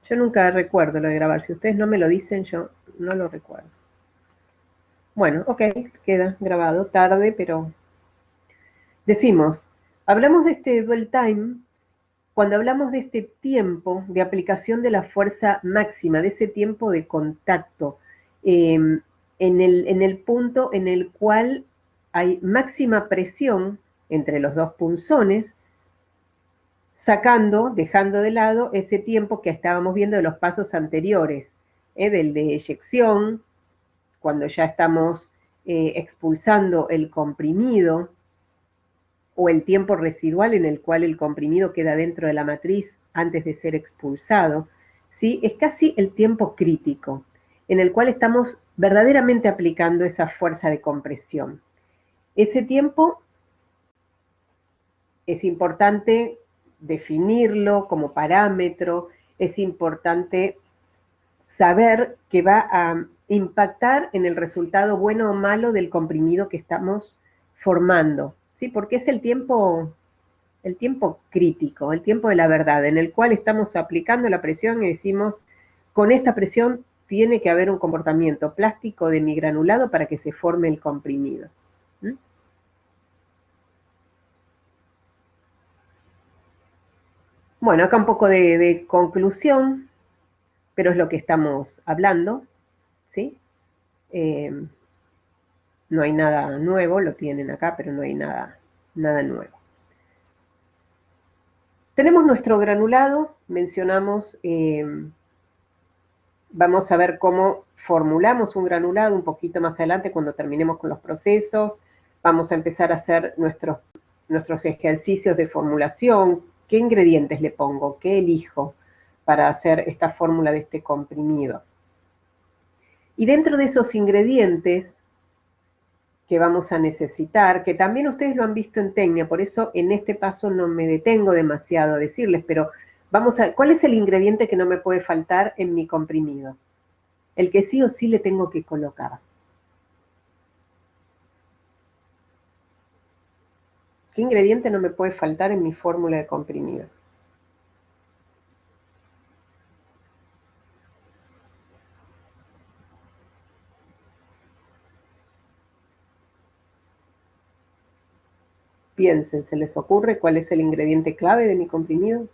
Yo nunca recuerdo lo de grabar. Si ustedes no me lo dicen, yo no lo recuerdo. Bueno, ok, queda grabado tarde, pero decimos, hablamos de este dwell time cuando hablamos de este tiempo de aplicación de la fuerza máxima, de ese tiempo de contacto, en el punto en el cual hay máxima presión entre los dos punzones, sacando, dejando de lado ese tiempo que estábamos viendo de los pasos anteriores, del de eyección, cuando ya estamos expulsando el comprimido, o el tiempo residual en el cual el comprimido queda dentro de la matriz antes de ser expulsado, ¿sí? Es casi el tiempo crítico en el cual estamos verdaderamente aplicando esa fuerza de compresión. Ese tiempo es importante definirlo como parámetro, es importante saber que va a impactar en el resultado bueno o malo del comprimido que estamos formando, ¿sí? Porque es el tiempo crítico, el tiempo de la verdad, en el cual estamos aplicando la presión y decimos, con esta presión tiene que haber un comportamiento plástico de mi granulado para que se forme el comprimido. ¿Mm? Bueno, acá un poco de conclusión, pero es lo que estamos hablando, ¿sí? Eh, no hay nada nuevo, lo tienen acá, pero no hay nada nuevo. Tenemos nuestro granulado, mencionamos, vamos a ver cómo formulamos un granulado un poquito más adelante cuando terminemos con los procesos. Vamos a empezar a hacer nuestros ejercicios de formulación. ¿Qué ingredientes le pongo? ¿Qué elijo para hacer esta fórmula de este comprimido? Y dentro de esos ingredientes que vamos a necesitar, que también ustedes lo han visto en Tecnia, por eso en este paso no me detengo demasiado a decirles, pero vamos a, ¿cuál es el ingrediente que no me puede faltar en mi comprimido? El que sí o sí le tengo que colocar. ¿Qué ingrediente no me puede faltar en mi fórmula de comprimido? Piensen, ¿se les ocurre cuál es el ingrediente clave de mi comprimido?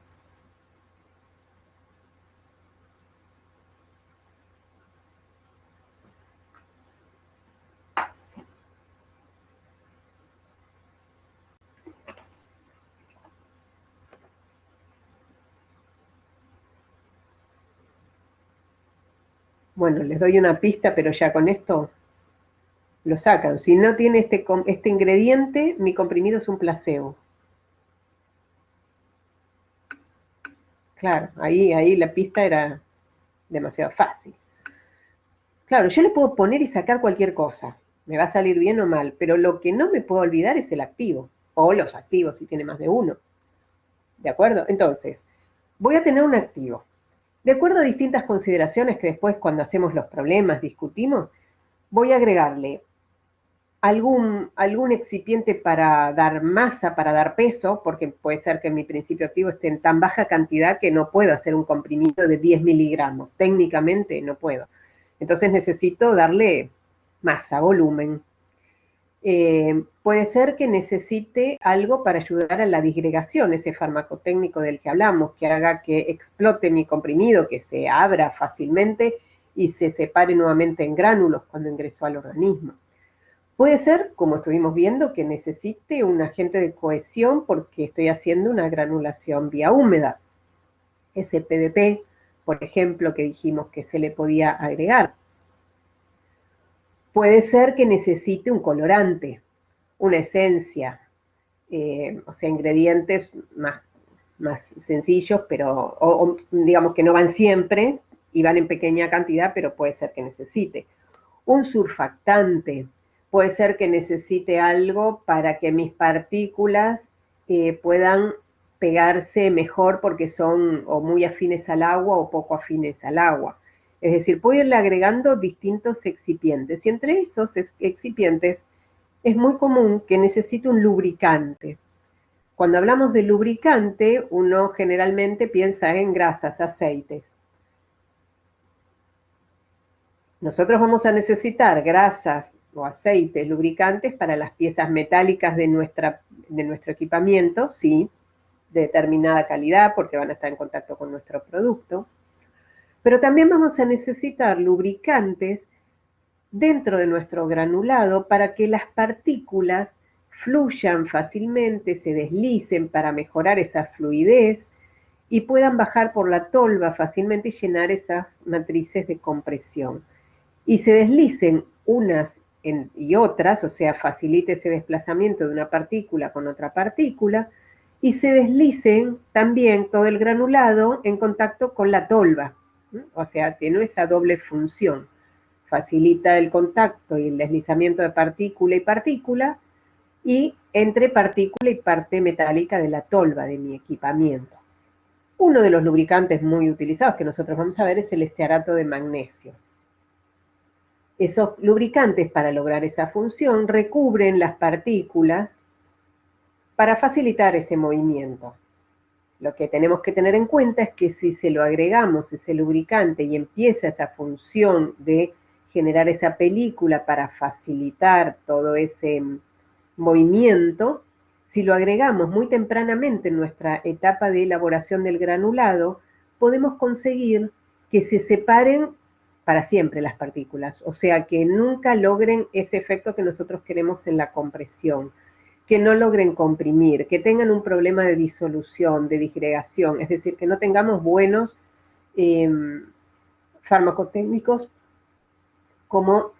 Bueno, les doy una pista, pero ya con esto lo sacan. Si no tiene este ingrediente, mi comprimido es un placebo. Claro, ahí la pista era demasiado fácil. Claro, yo le puedo poner y sacar cualquier cosa. Me va a salir bien o mal, pero lo que no me puedo olvidar es el activo. O los activos, si tiene más de uno. ¿De acuerdo? Entonces, voy a tener un activo. De acuerdo a distintas consideraciones que después cuando hacemos los problemas discutimos, voy a agregarle algún excipiente para dar masa, para dar peso, porque puede ser que mi principio activo esté en tan baja cantidad que no puedo hacer un comprimido de 10 miligramos. Técnicamente no puedo. Entonces necesito darle masa, volumen. Puede ser que necesite algo para ayudar a la disgregación, ese fármaco técnico del que hablamos, que haga que explote mi comprimido, que se abra fácilmente y se separe nuevamente en gránulos cuando ingresó al organismo. Puede ser, como estuvimos viendo, que necesite un agente de cohesión porque estoy haciendo una granulación vía húmeda. Ese PVP, por ejemplo, que dijimos que se le podía agregar. Puede ser que necesite un colorante, una esencia, o sea, ingredientes más sencillos, pero o digamos que no van siempre y van en pequeña cantidad, pero puede ser que necesite. Un surfactante, puede ser que necesite algo para que mis partículas puedan pegarse mejor porque son o muy afines al agua o poco afines al agua. Es decir, puedo irle agregando distintos excipientes y entre estos excipientes es muy común que necesite un lubricante. Cuando hablamos de lubricante, uno generalmente piensa en grasas, aceites. Nosotros vamos a necesitar grasas o aceites lubricantes para las piezas metálicas de nuestro equipamiento, sí, de determinada calidad, porque van a estar en contacto con nuestro producto. Pero también vamos a necesitar lubricantes dentro de nuestro granulado para que las partículas fluyan fácilmente, se deslicen para mejorar esa fluidez y puedan bajar por la tolva fácilmente y llenar esas matrices de compresión. Y se deslicen unas y otras, o sea, facilite ese desplazamiento de una partícula con otra partícula, y se deslicen también todo el granulado en contacto con la tolva. O sea, tiene esa doble función. Facilita el contacto y el deslizamiento de partícula y partícula, y entre partícula y parte metálica de la tolva de mi equipamiento. Uno de los lubricantes muy utilizados que nosotros vamos a ver es el estearato de magnesio. Esos lubricantes, para lograr esa función, recubren las partículas para facilitar ese movimiento. Lo que tenemos que tener en cuenta es que si se lo agregamos ese lubricante y empieza esa función de generar esa película para facilitar todo ese movimiento, si lo agregamos muy tempranamente en nuestra etapa de elaboración del granulado, podemos conseguir que se separen para siempre las partículas, o sea, que nunca logren ese efecto que nosotros queremos en la compresión, que no logren comprimir, que tengan un problema de disolución, de disgregación, es decir, que no tengamos buenos farmacotécnicos como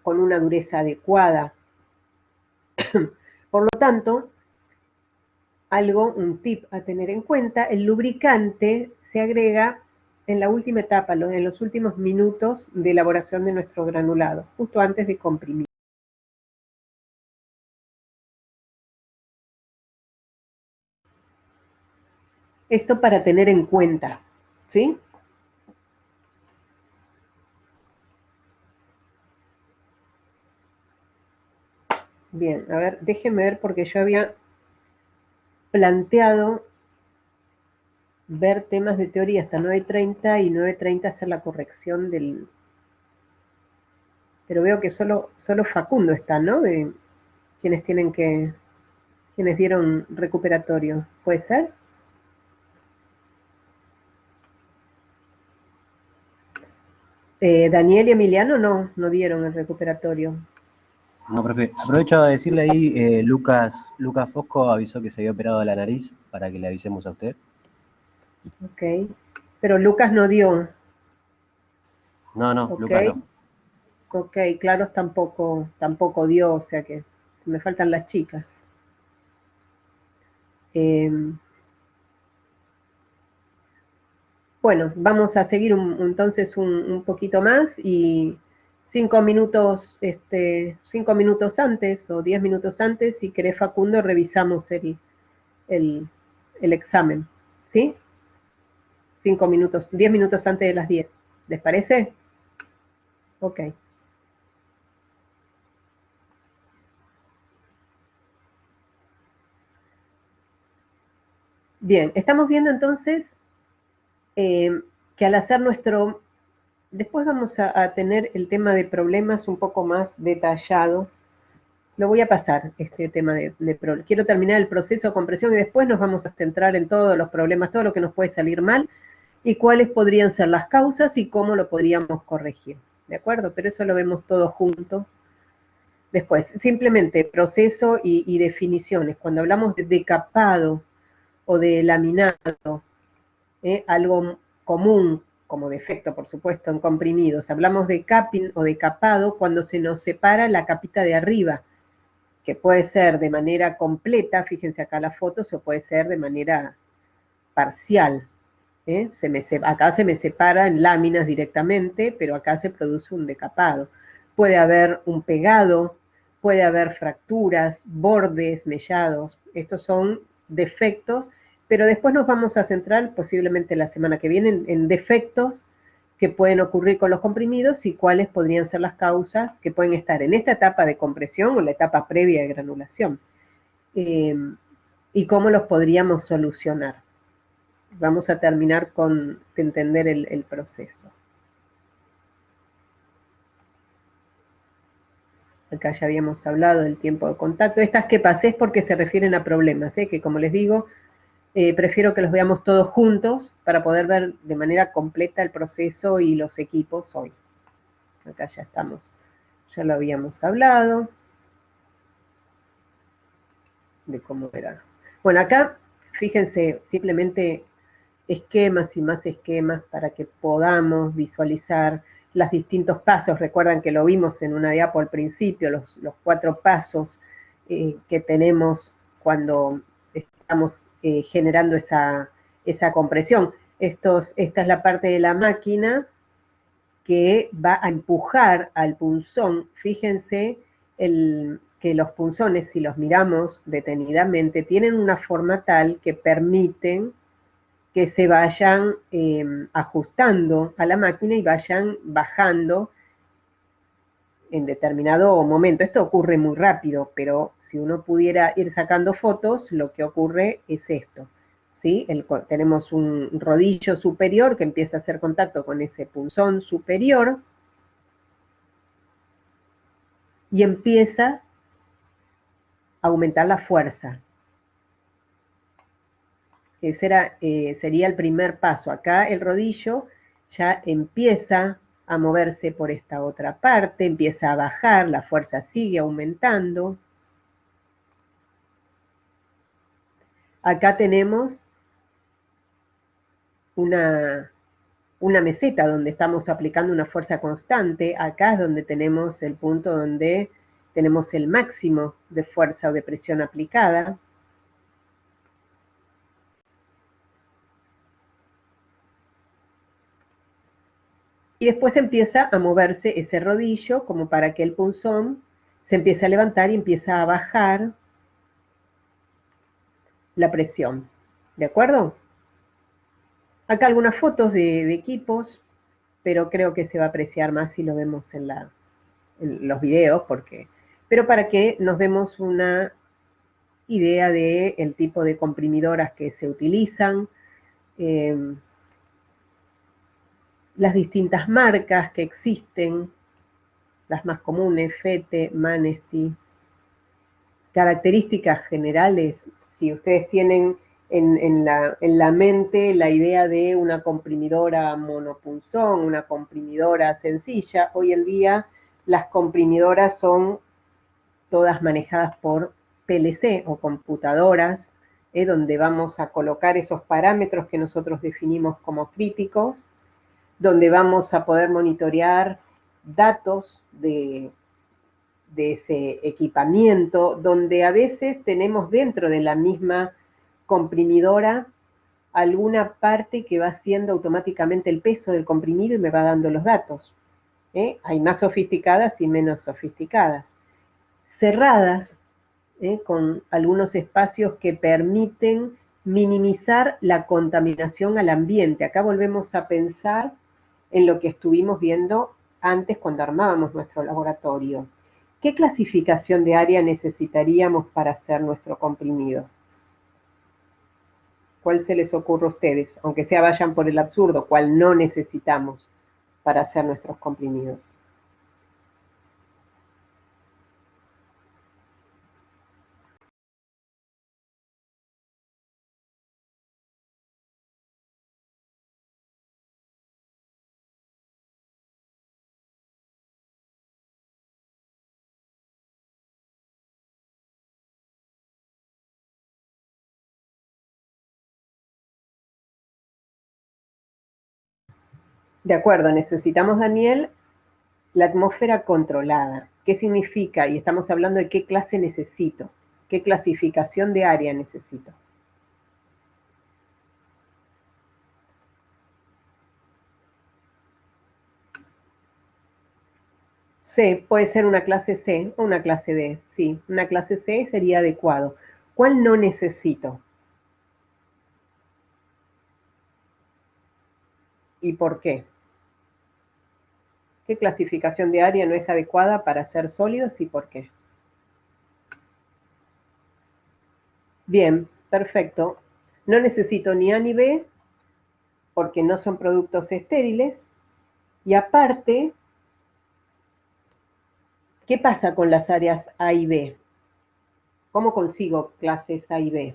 con una dureza adecuada. Por lo tanto, un tip a tener en cuenta, el lubricante se agrega en la última etapa, en los últimos minutos de elaboración de nuestro granulado, justo antes de comprimir. Esto para tener en cuenta, ¿sí? Bien, a ver, déjenme ver porque yo había planteado ver temas de teoría hasta 9:30 y 9:30 hacer la corrección del... Pero veo que solo Facundo está, ¿no? De quienes quienes dieron recuperatorio. ¿Puede ser? Daniel y Emiliano no dieron el recuperatorio. No, profe, aprovecho a decirle ahí, Lucas Fosco avisó que se había operado la nariz para que le avisemos a usted. Ok. Pero Lucas no dio. No, Ok. Lucas no. Ok, Claros tampoco dio, o sea que me faltan las chicas. Eh, bueno, vamos a seguir entonces un poquito más y 5 minutos, 5 minutos antes o 10 minutos antes, si querés Facundo, revisamos el, el examen, ¿sí? 5 minutos, 10 minutos antes de las 10. ¿Les parece? Ok. Bien, estamos viendo entonces que al hacer nuestro... Después vamos a tener el tema de problemas un poco más detallado. Lo voy a pasar, este tema quiero terminar el proceso de compresión y después nos vamos a centrar en todos los problemas, todo lo que nos puede salir mal y cuáles podrían ser las causas y cómo lo podríamos corregir. ¿De acuerdo? Pero eso lo vemos todo junto. Después, simplemente proceso y definiciones. Cuando hablamos de decapado o de laminado, algo común como defecto, por supuesto, en comprimidos. Hablamos de capping o de capado cuando se nos separa la capita de arriba, que puede ser de manera completa, fíjense acá las fotos, o puede ser de manera parcial. Acá se me separa en láminas directamente, pero acá se produce un decapado. Puede haber un pegado, puede haber fracturas, bordes, mellados. Estos son defectos, pero después nos vamos a centrar posiblemente la semana que viene en defectos que pueden ocurrir con los comprimidos y cuáles podrían ser las causas que pueden estar en esta etapa de compresión o la etapa previa de granulación, y cómo los podríamos solucionar. Vamos a terminar con entender el proceso. Acá ya habíamos hablado del tiempo de contacto. Estas que pasé es porque se refieren a problemas, que como les digo, prefiero que los veamos todos juntos para poder ver de manera completa el proceso y los equipos hoy. Acá ya estamos, ya lo habíamos hablado de cómo era. Bueno, acá, fíjense, simplemente esquemas y más esquemas para que podamos visualizar los distintos pasos. Recuerdan que lo vimos en una diapo al principio, los 4 pasos que tenemos cuando estamos generando esa compresión. Esta es la parte de la máquina que va a empujar al punzón. Fíjense que los punzones, si los miramos detenidamente, tienen una forma tal que permiten que se vayan ajustando a la máquina y vayan bajando en determinado momento. Esto ocurre muy rápido, pero si uno pudiera ir sacando fotos, lo que ocurre es esto. ¿Sí? Tenemos un rodillo superior que empieza a hacer contacto con ese punzón superior y empieza a aumentar la fuerza. Ese sería el primer paso. Acá el rodillo ya empieza a moverse por esta otra parte, empieza a bajar, la fuerza sigue aumentando. Acá tenemos una meseta donde estamos aplicando una fuerza constante. Acá es donde tenemos el punto donde tenemos el máximo de fuerza o de presión aplicada. Y después empieza a moverse ese rodillo como para que el punzón se empiece a levantar y empieza a bajar la presión. ¿De acuerdo? Acá algunas fotos de equipos, pero creo que se va a apreciar más si lo vemos en los videos, pero para que nos demos una idea del tipo de comprimidoras que se utilizan, las distintas marcas que existen, las más comunes, Fete, Manesti, características generales. Si ustedes tienen en la mente la idea de una comprimidora monopunzón, una comprimidora sencilla, hoy en día las comprimidoras son todas manejadas por PLC o computadoras, donde vamos a colocar esos parámetros que nosotros definimos como críticos, donde vamos a poder monitorear datos de ese equipamiento, donde a veces tenemos dentro de la misma comprimidora alguna parte que va haciendo automáticamente el peso del comprimido y me va dando los datos. Hay más sofisticadas y menos sofisticadas. Cerradas, con algunos espacios que permiten minimizar la contaminación al ambiente. Acá volvemos a pensar en lo que estuvimos viendo antes cuando armábamos nuestro laboratorio. ¿Qué clasificación de área necesitaríamos para hacer nuestro comprimido? ¿Cuál se les ocurre a ustedes? Aunque sea vayan por el absurdo, ¿cuál no necesitamos para hacer nuestros comprimidos? De acuerdo, necesitamos, Daniel, la atmósfera controlada. ¿Qué significa? Y estamos hablando de qué clase necesito, qué clasificación de área necesito. C, puede ser una clase C o una clase D. Sí, una clase C sería adecuado. ¿Cuál no necesito? ¿Y por qué? ¿Qué clasificación de área no es adecuada para ser sólidos y por qué? Bien, perfecto. No necesito ni A ni B porque no son productos estériles y aparte ¿Qué pasa con las áreas A y B? ¿Cómo consigo clases A y B?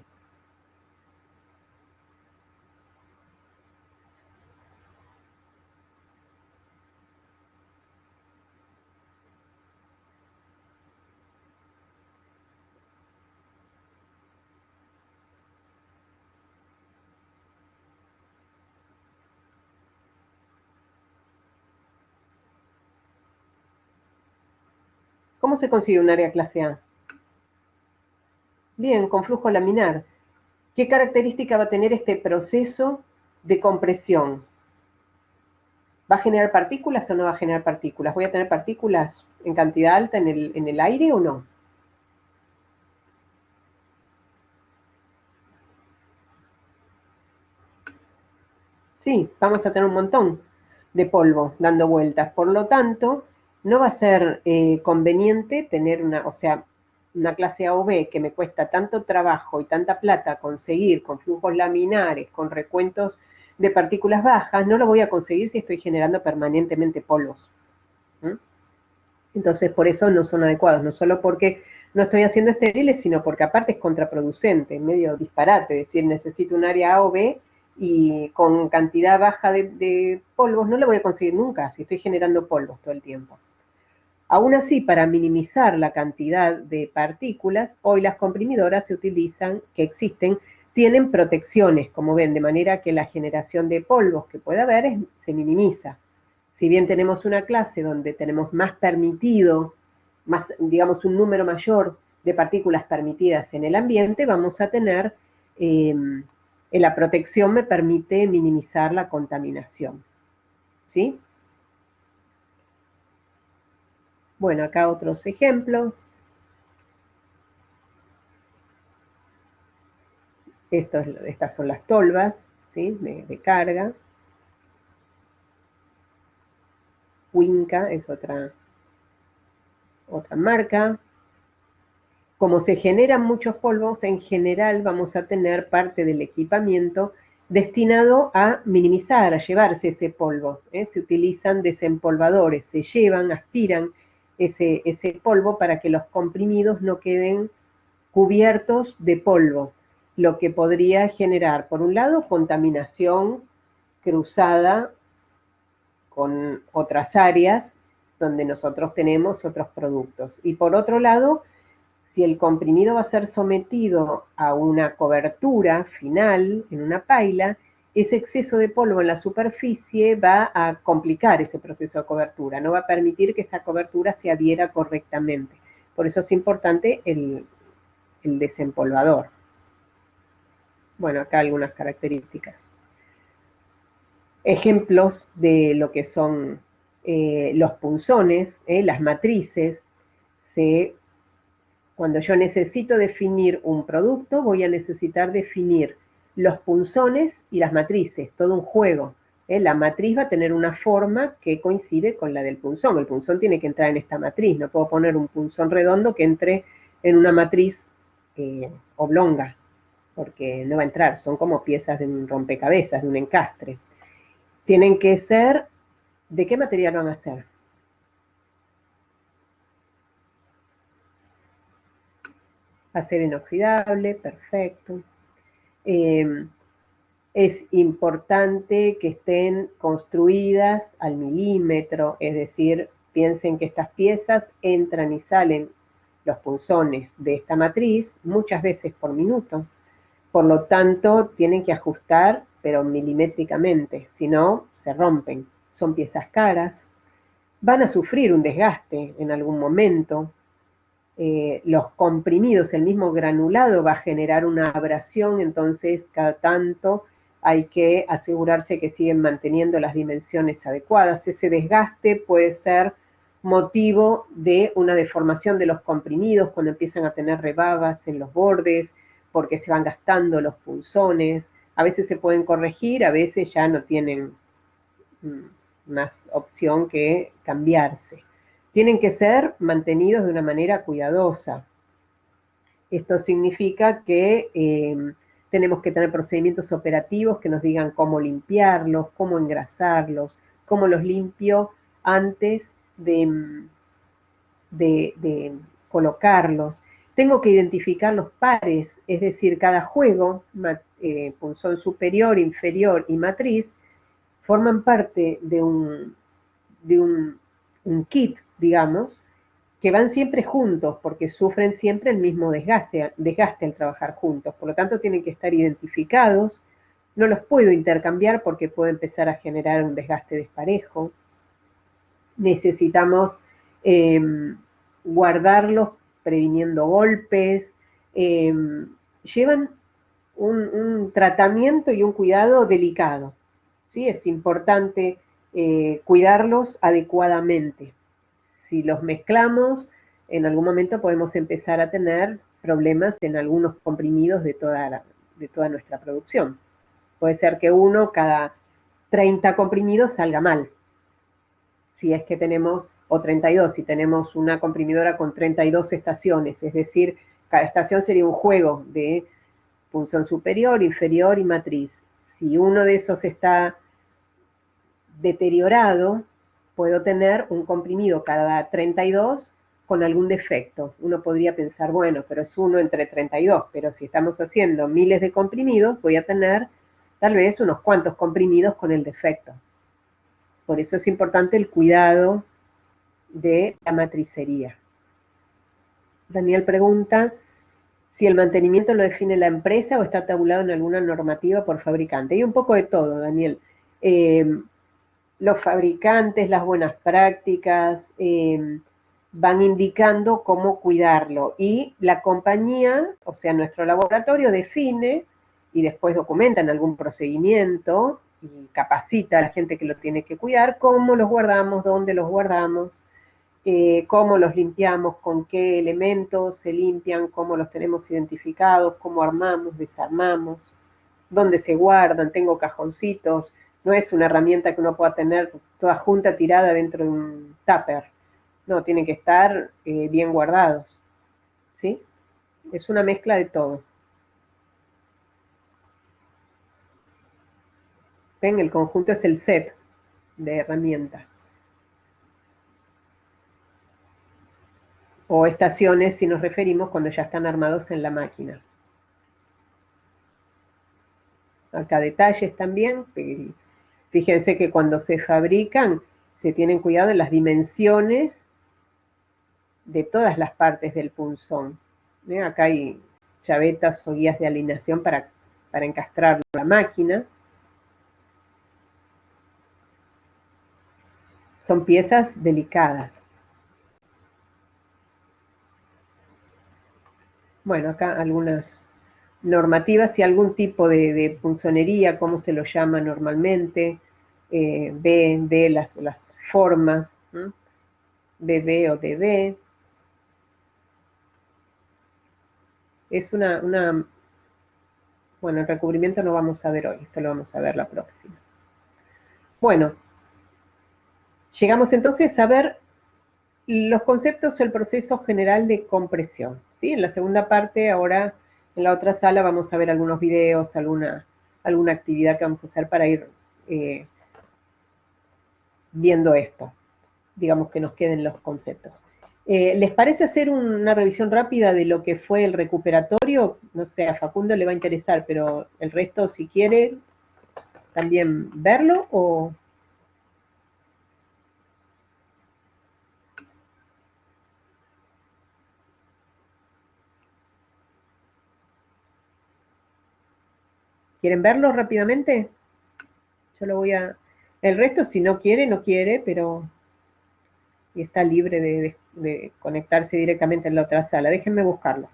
¿Cómo se consigue un área clase A? Bien, con flujo laminar. ¿Qué característica va a tener este proceso de compresión? ¿Va a generar partículas o no va a generar partículas? ¿Voy a tener partículas en cantidad alta en el aire o no? Sí, vamos a tener un montón de polvo dando vueltas. Por lo tanto, no va a ser conveniente tener una, o sea, una clase A o B que me cuesta tanto trabajo y tanta plata conseguir con flujos laminares, con recuentos de partículas bajas, no lo voy a conseguir si estoy generando permanentemente polvos. ¿Mm? Entonces, por eso no son adecuados, no solo porque no estoy haciendo estériles, sino porque aparte es contraproducente, medio disparate, es decir, necesito un área A o B y con cantidad baja de polvos no lo voy a conseguir nunca si estoy generando polvos todo el tiempo. Aún así, para minimizar la cantidad de partículas, hoy las comprimidoras se utilizan, que existen, tienen protecciones, como ven, de manera que la generación de polvos que pueda haber se minimiza. Si bien tenemos una clase donde tenemos más permitido, más, digamos, un número mayor de partículas permitidas en el ambiente, vamos a tener, la protección me permite minimizar la contaminación. ¿Sí? Bueno, acá otros ejemplos. Estas son las tolvas, ¿sí? de carga. Winca es otra marca. Como se generan muchos polvos, en general vamos a tener parte del equipamiento destinado a minimizar, a llevarse ese polvo. Se utilizan desempolvadores, se llevan, aspiran ese polvo para que los comprimidos no queden cubiertos de polvo, lo que podría generar, por un lado, contaminación cruzada con otras áreas donde nosotros tenemos otros productos. Y por otro lado, si el comprimido va a ser sometido a una cobertura final en una paila, ese exceso de polvo en la superficie va a complicar ese proceso de cobertura, no va a permitir que esa cobertura se adhiera correctamente. Por eso es importante el desempolvador. Bueno, acá algunas características. Ejemplos de lo que son los punzones, las matrices. Cuando yo necesito definir un producto, voy a necesitar definir los punzones y las matrices, todo un juego. La matriz va a tener una forma que coincide con la del punzón. El punzón tiene que entrar en esta matriz. No puedo poner un punzón redondo que entre en una matriz oblonga, porque no va a entrar. Son como piezas de un rompecabezas, de un encastre. Tienen que ser, ¿de qué material van a ser? Acero inoxidable, perfecto. Es importante que estén construidas al milímetro, es decir, piensen que estas piezas entran y salen los punzones de esta matriz muchas veces por minuto. Por lo tanto, tienen que ajustar, pero milimétricamente, si no, se rompen. Son piezas caras, van a sufrir un desgaste en algún momento. Los comprimidos, el mismo granulado va a generar una abrasión, entonces cada tanto hay que asegurarse que siguen manteniendo las dimensiones adecuadas. Ese desgaste puede ser motivo de una deformación de los comprimidos cuando empiezan a tener rebabas en los bordes, porque se van gastando los punzones. A veces se pueden corregir, a veces ya no tienen más opción que cambiarse. Tienen que ser mantenidos de una manera cuidadosa. Esto significa que tenemos que tener procedimientos operativos que nos digan cómo limpiarlos, cómo engrasarlos, cómo los limpio antes de colocarlos. Tengo que identificar los pares, es decir, cada juego, punzón superior, inferior y matriz, forman parte de un kit, digamos, que van siempre juntos, porque sufren siempre el mismo desgaste al trabajar juntos. Por lo tanto, tienen que estar identificados. No los puedo intercambiar porque puedo empezar a generar un desgaste desparejo. Necesitamos guardarlos previniendo golpes. Llevan un tratamiento y un cuidado delicado, ¿sí? Es importante cuidarlos adecuadamente. Si los mezclamos, en algún momento podemos empezar a tener problemas en algunos comprimidos de toda nuestra producción. Puede ser que uno cada 30 comprimidos salga mal. Si es que tenemos, o 32, si tenemos una comprimidora con 32 estaciones, es decir, cada estación sería un juego de punzón superior, inferior y matriz. Si uno de esos está deteriorado, puedo tener un comprimido cada 32 con algún defecto. Uno podría pensar, bueno, pero es uno entre 32, pero si estamos haciendo miles de comprimidos, voy a tener tal vez unos cuantos comprimidos con el defecto. Por eso es importante el cuidado de la matricería. Daniel pregunta si el mantenimiento lo define la empresa o está tabulado en alguna normativa por fabricante. Y un poco de todo, Daniel. Los fabricantes, las buenas prácticas, van indicando cómo cuidarlo. Y la compañía, o sea, nuestro laboratorio define y después documenta en algún procedimiento y capacita a la gente que lo tiene que cuidar, cómo los guardamos, dónde los guardamos, cómo los limpiamos, con qué elementos se limpian, cómo los tenemos identificados, cómo armamos, desarmamos, dónde se guardan, tengo cajoncitos. No es una herramienta que uno pueda tener toda junta tirada dentro de un tupper. No, tienen que estar bien guardados. ¿Sí? Es una mezcla de todo. ¿Ven? El conjunto es el set de herramientas. O estaciones si nos referimos cuando ya están armados en la máquina. Acá detalles también. Fíjense que cuando se fabrican se tienen cuidado en las dimensiones de todas las partes del punzón. Acá hay chavetas o guías de alineación para encastrar la máquina. Son piezas delicadas. Bueno, acá algunas normativas y algún tipo de punzonería, cómo se lo llama normalmente, B, D, las formas, BB o DB. Es bueno, el recubrimiento no vamos a ver hoy, esto lo vamos a ver la próxima. Bueno, llegamos entonces a ver los conceptos o el proceso general de compresión, ¿sí? En la segunda parte, ahora en la otra sala, vamos a ver algunos videos, alguna actividad que vamos a hacer para ir viendo esto. Digamos que nos queden los conceptos. ¿Les parece hacer una revisión rápida de lo que fue el recuperatorio? No sé, a Facundo le va a interesar, pero el resto, si quiere, también verlo o... ¿Quieren verlo rápidamente? Yo lo voy a... El resto, si no quiere, no quiere, pero... Y está libre de conectarse directamente en la otra sala. Déjenme buscarlo.